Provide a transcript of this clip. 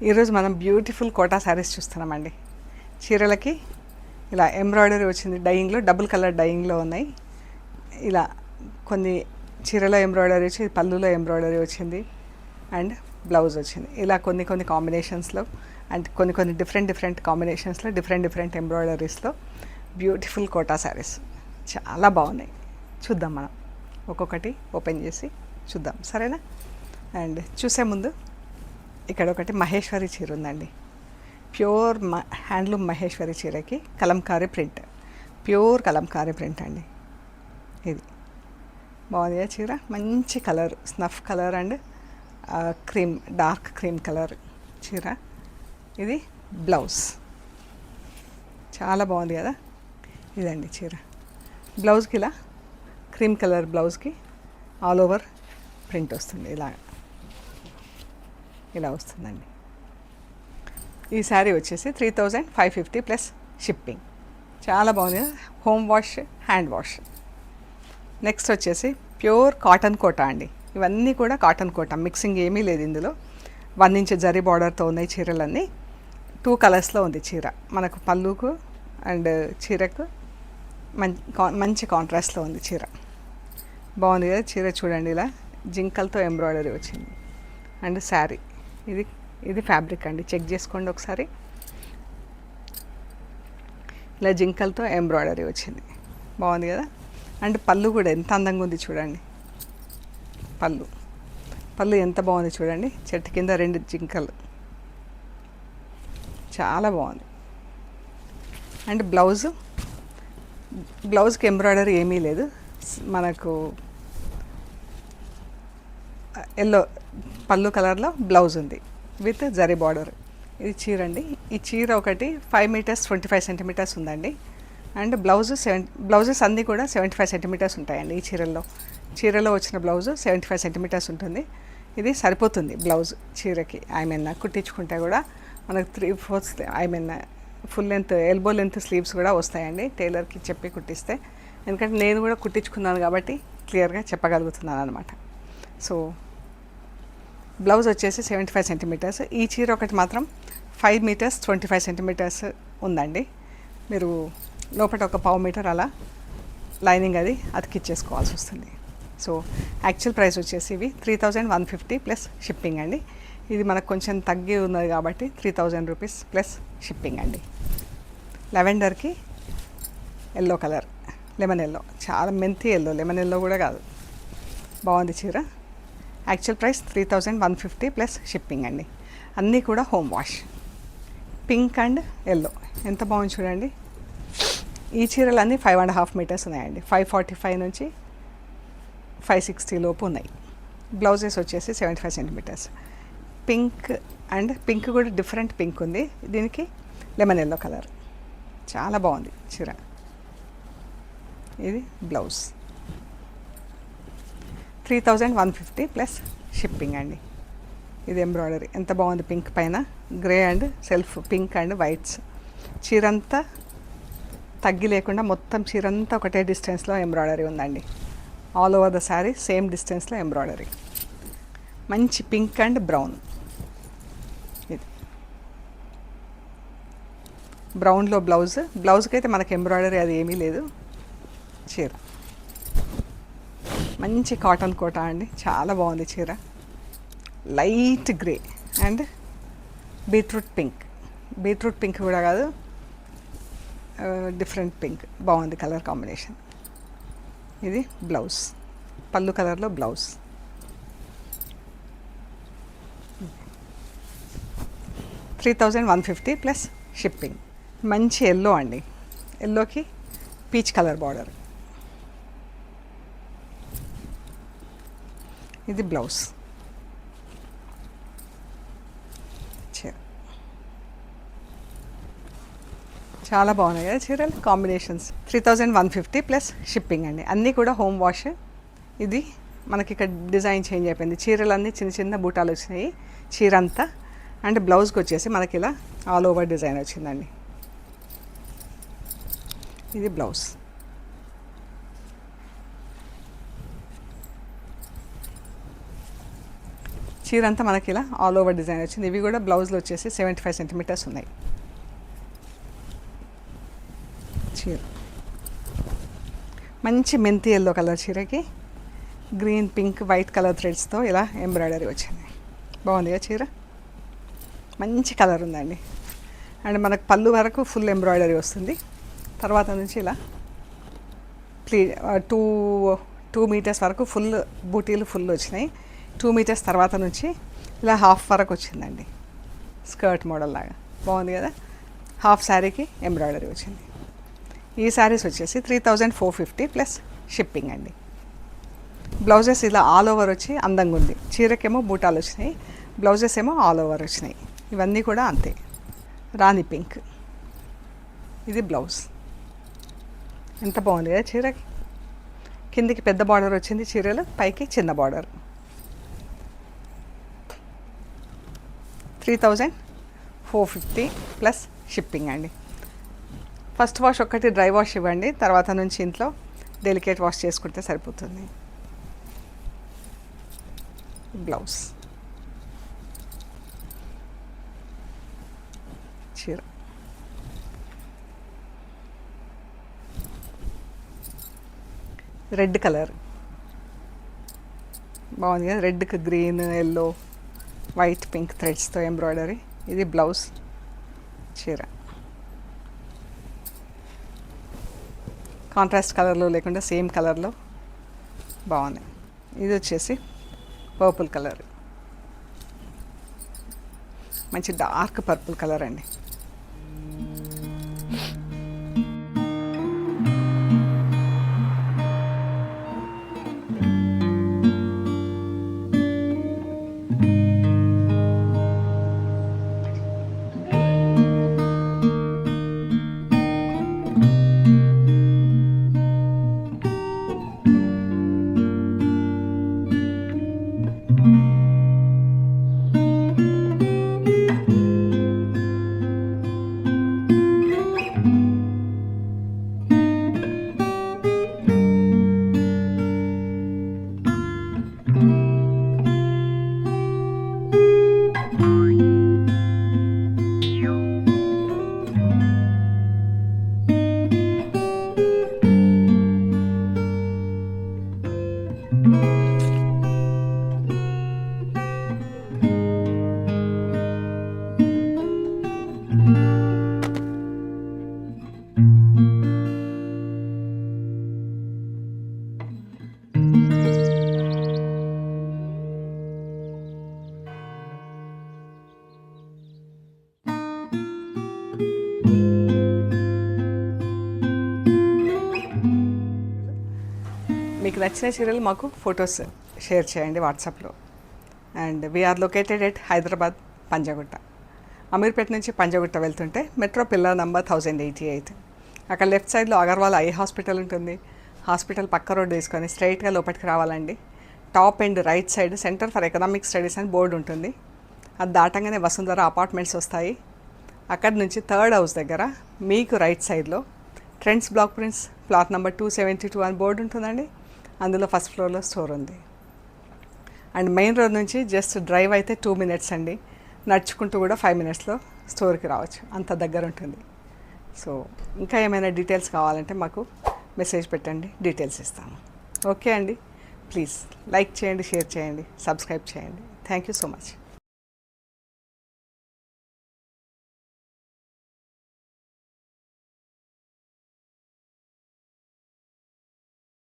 ఈరోజు మనం బ్యూటిఫుల్ కోటా శారీస్ చూస్తున్నామండి. చీరలకి ఇలా ఎంబ్రాయిడరీ వచ్చింది, డైయింగ్లో డబుల్ కలర్ డైయింగ్లో ఉన్నాయి. ఇలా కొన్ని చీరలో ఎంబ్రాయిడరీ వచ్చి పళ్ళులో ఎంబ్రాయిడరీ వచ్చింది అండ్ బ్లౌజ్ వచ్చింది. ఇలా కొన్ని కొన్ని కాంబినేషన్స్లో అండ్ కొన్ని డిఫరెంట్ కాంబినేషన్స్లో డిఫరెంట్ ఎంబ్రాయిడరీస్లో బ్యూటిఫుల్ కోటా శారీస్ చాలా బాగున్నాయి. చూద్దాం, మనం ఒక్కొక్కటి ఓపెన్ చేసి చూద్దాం, సరేనా? అండ్ చూసే ముందు ఇక్కడ ఒకటి మహేశ్వరి చీర ఉందండి. ప్యూర్ హ్యాండ్లూమ్ మహేశ్వరి చీరకి Kalamkari print, pure Kalamkari print అండి. ఇది బాగుంది చీర, మంచి colour, snuff colour and cream, dark cream colour చీర. ఇది బ్లౌజ్, చాలా బాగుంది కదా. ఇదండి చీర. బ్లౌజ్కి ఇలా క్రీమ్ కలర్ బ్లౌజ్కి ఆల్ ఓవర్ ప్రింట్ వస్తుంది, ఇలా వస్తుందండి. ఈ శారీ వచ్చేసి 3550 ప్లస్ షిప్పింగ్. చాలా బాగుంది, home wash, hand wash. Next వచ్చేసి ప్యూర్ కాటన్ కోటా అండి. ఇవన్నీ కూడా కాటన్ కోటా, మిక్సింగ్ ఏమీ లేదు ఇందులో. 1 ఇంచ్ జరీ బార్డర్తో ఉన్నాయి చీరలన్నీ. 2 కలర్స్లో ఉంది చీర. మనకు పళ్ళుకు అండ్ చీరకు మంచి కాంట్రాస్ట్లో ఉంది చీర. బాగుంది కదా చీర. చూడండి, ఇలా జింకలతో ఎంబ్రాయిడరీ వచ్చింది అండ్ శారీ. ఇది ఫ్యాబ్రిక్ అండి, చెక్ చేసుకోండి ఒకసారి. ఇలా జింకలతో ఎంబ్రాయిడరీ వచ్చింది, బాగుంది కదా. అండ్ పళ్ళు కూడా ఎంత అందంగా ఉంది చూడండి. పళ్ళు ఎంత బాగుంది చూడండి. చెట్టు కింద 2 జింకలు, చాలా బాగుంది. అండ్ బ్లౌజ్కి ఎంబ్రాయిడరీ ఏమీ లేదు. మనకు ఎల్లో పళ్ళు కలర్లో బ్లౌజ్ ఉంది విత్ జరీ బార్డర్. ఇది చీర అండి. ఈ చీర ఒకటి 5 మీటర్స్ 25 సెంటీమీటర్స్ ఉందండి. అండ్ బ్లౌజెస్ అన్నీ కూడా 75 సెంటీమీటర్స్ ఉంటాయండి. ఈ చీరలో వచ్చిన బ్లౌజు 75 సెంటీమీటర్స్ ఉంటుంది. ఇది సరిపోతుంది బ్లౌజ్ చీరకి. కుట్టించుకుంటే కూడా మనకు 3/4 full length, elbow length sleeves కూడా వస్తాయండి టైలర్కి చెప్పి కుట్టిస్తే. ఎందుకంటే నేను కూడా కుట్టించుకున్నాను కాబట్టి క్లియర్గా చెప్పగలుగుతున్నాను అనమాట. సో బ్లౌజ్ వచ్చేసి 75 సెంటీమీటర్స్. ఈ చీర ఒకటి మాత్రం 5 మీటర్స్ 25 సెంటీమీటర్స్ ఉందండి. మీరు లోపల ఒక 1/4 మీటర్ అలా లైనింగ్ అది అతికిచ్చేసుకోవాల్సి వస్తుంది. సో యాక్చువల్ ప్రైస్ వచ్చేసి ఇవి 3150 ప్లస్ షిప్పింగ్ అండి. ఇది మనకు కొంచెం తగ్గి ఉన్నది కాబట్టి 3000 రూపీస్ ప్లస్ షిప్పింగ్ అండి. లెవెండర్కి ఎల్లో కలర్, లెమన్ ఎల్లో, చాలా మెంతి ఎల్లో, లెమన్ ఎల్లో కూడా కాదు. బాగుంది చీర. యాక్చువల్ ప్రైస్ 3150 ప్లస్ షిప్పింగ్ అండి. అన్నీ కూడా home wash. Pink and yellow ఎంత బాగుంది చూడండి. ఈ చీరలు అన్నీ 5.5 మీటర్స్ ఉన్నాయండి. 545 నుంచి 560 లోపు ఉన్నాయి. బ్లౌజెస్ వచ్చేసి 75 సెంటీమీటర్స్. పింక్ కూడా డిఫరెంట్ పింక్ ఉంది. దీనికి లెమన్ ఎల్లో కలర్, చాలా బాగుంది చీర. ఇది బ్లౌజ్ 3150 ప్లస్ షిప్పింగ్ అండి. ఇది ఎంబ్రాయిడరీ ఎంత బాగుంది, పింక్ పైన grey and self pink and whites. చీరంతా తగ్గి లేకుండా మొత్తం చీరంతా ఒకటే డిస్టెన్స్లో ఎంబ్రాయిడరీ ఉందండి. All over the sari same డిస్టెన్స్లో ఎంబ్రాయిడరీ. మంచి పింక్ అండ్ బ్రౌన్. ఇది బ్రౌన్లో బ్లౌజ్కి అయితే మనకి ఎంబ్రాయిడరీ అది ఏమీ లేదు. చీర మంచి కాటన్ కోటా అండి, చాలా బాగుంది చీర. Light grey and beetroot pink కూడా కాదు, డిఫరెంట్ పింక్, బాగుంది కలర్ కాంబినేషన్. ఇది బ్లౌజ్, పళ్ళు కలర్లో బ్లౌజ్. 3150 plus shipping. మంచి ఎల్లో అండి, ఎల్లోకి పీచ్ కలర్ బార్డర్. ఇది బ్లౌజ్. చాలా బాగున్నాయి కదా చీరలు కాంబినేషన్స్. 3150 ప్లస్ షిప్పింగ్ అండి. అన్నీ కూడా హోమ్ వాష్. ఇది మనకి ఇక్కడ డిజైన్ చేంజ్ అయిపోయింది. చీరలన్నీ చిన్న బూటాలు వచ్చినాయి చీర అంతా. అండ్ బ్లౌజ్కి వచ్చేసి మనకి ఇలా ఆల్ ఓవర్ డిజైన్ వచ్చిందండి. ఇది బ్లౌజ్. చీర అంతా మనకి ఇలా ఆల్ ఓవర్ డిజైన్ వచ్చింది. ఇవి కూడా బ్లౌజ్లో వచ్చేసి 75 సెంటీమీటర్స్ ఉన్నాయి. చీర మంచి మెంతి ఎల్లో కలర్ చీరకి గ్రీన్ పింక్ వైట్ కలర్ థ్రెడ్స్తో ఇలా ఎంబ్రాయిడరీ వచ్చింది. బాగుంది కదా చీర, మంచి కలర్ ఉందండి. అండ్ మనకు పళ్ళు వరకు ఫుల్ ఎంబ్రాయిడరీ వస్తుంది. తర్వాత నుంచి ఇలా టూ మీటర్స్ వరకు ఫుల్ బూటీలు ఫుల్ వచ్చినాయి. 2 మీటర్స్ తర్వాత నుంచి ఇలా హాఫ్ వరకు వచ్చిందండి, స్కర్ట్ మోడల్ లాగా. బాగుంది కదా. హాఫ్ శారీకి ఎంబ్రాయిడరీ వచ్చింది. ఈ శారీస్ వచ్చేసి 3450 ప్లస్ షిప్పింగ్ అండి. బ్లౌజెస్ ఇలా ఆల్ ఓవర్ వచ్చి అందంగా ఉంది. చీరకేమో బూటాలు వచ్చినాయి, బ్లౌజెస్ ఏమో ఆల్ ఓవర్ వచ్చినాయి. ఇవన్నీ కూడా అంతే. రాణి పింక్ ఇది బ్లౌజ్. ఎంత బాగుంది కదా చీరకి. కిందికి పెద్ద బార్డర్ వచ్చింది చీరలు, పైకి చిన్న బార్డర్. 3450 ప్లస్ షిప్పింగ్ అండి. ఫస్ట్ వాష్ ఒక్కటి డ్రై వాష్ ఇవ్వండి, తర్వాత నుంచి ఇంట్లో డెలికేట్ వాష్ చేసుకుంటే సరిపోతుంది. బ్లౌజ్ చీర రెడ్ కలర్ బాగుంది కదా. రెడ్కి గ్రీన్, ఎల్లో, వైట్, పింక్ థ్రెడ్స్తో ఎంబ్రాయిడరీ. ఇది బ్లౌజ్. చీర కాంట్రాస్ట్ కలర్లో లేకుండా సేమ్ కలర్లో బాగుంది. ఇది వచ్చేసి పర్పుల్ కలర్, మంచి డార్క్ పర్పుల్ కలర్ అండి. మీకు నచ్చిన చీరలు మాకు ఫొటోస్ షేర్ చేయండి వాట్సాప్లో. And we're located at Hyderabad Panjagutta. Ameerpet నుంచి పంజాగుట్ట వెళ్తుంటే మెట్రో పిల్లర్ నంబర్ 1088. అక్కడ లెఫ్ట్ సైడ్లో అగర్వాల్ ఐ హాస్పిటల్ ఉంటుంది. హాస్పిటల్ పక్క రోడ్డు తీసుకొని స్ట్రైట్గా లోపలికి రావాలండి. Top and right side centre for economic studies అని బోర్డు ఉంటుంది. అది దాటంగానే వసుంధర అపార్ట్మెంట్స్ వస్తాయి. అక్కడి నుంచి థర్డ్ హౌస్ దగ్గర మీకు రైట్ సైడ్లో trends block prints plot number 272 అని బోర్డు ఉంటుందండి. అందులో ఫస్ట్ ఫ్లోర్లో స్టోర్ ఉంది. అండ్ మెయిన్ రోడ్ నుంచి జస్ట్ డ్రైవ్ అయితే 2 మినిట్స్ అండి. నడుచుకుంటూ కూడా 5 మినిట్స్లో స్టోర్కి రావచ్చు, అంత దగ్గర ఉంటుంది. సో ఇంకా ఏమైనా డీటెయిల్స్ కావాలంటే మాకు మెసేజ్ పెట్టండి, డీటెయిల్స్ ఇస్తాము. ఓకే అండి, ప్లీజ్ లైక్ చేయండి, షేర్ చేయండి, సబ్స్క్రైబ్ చేయండి. Thank you so much.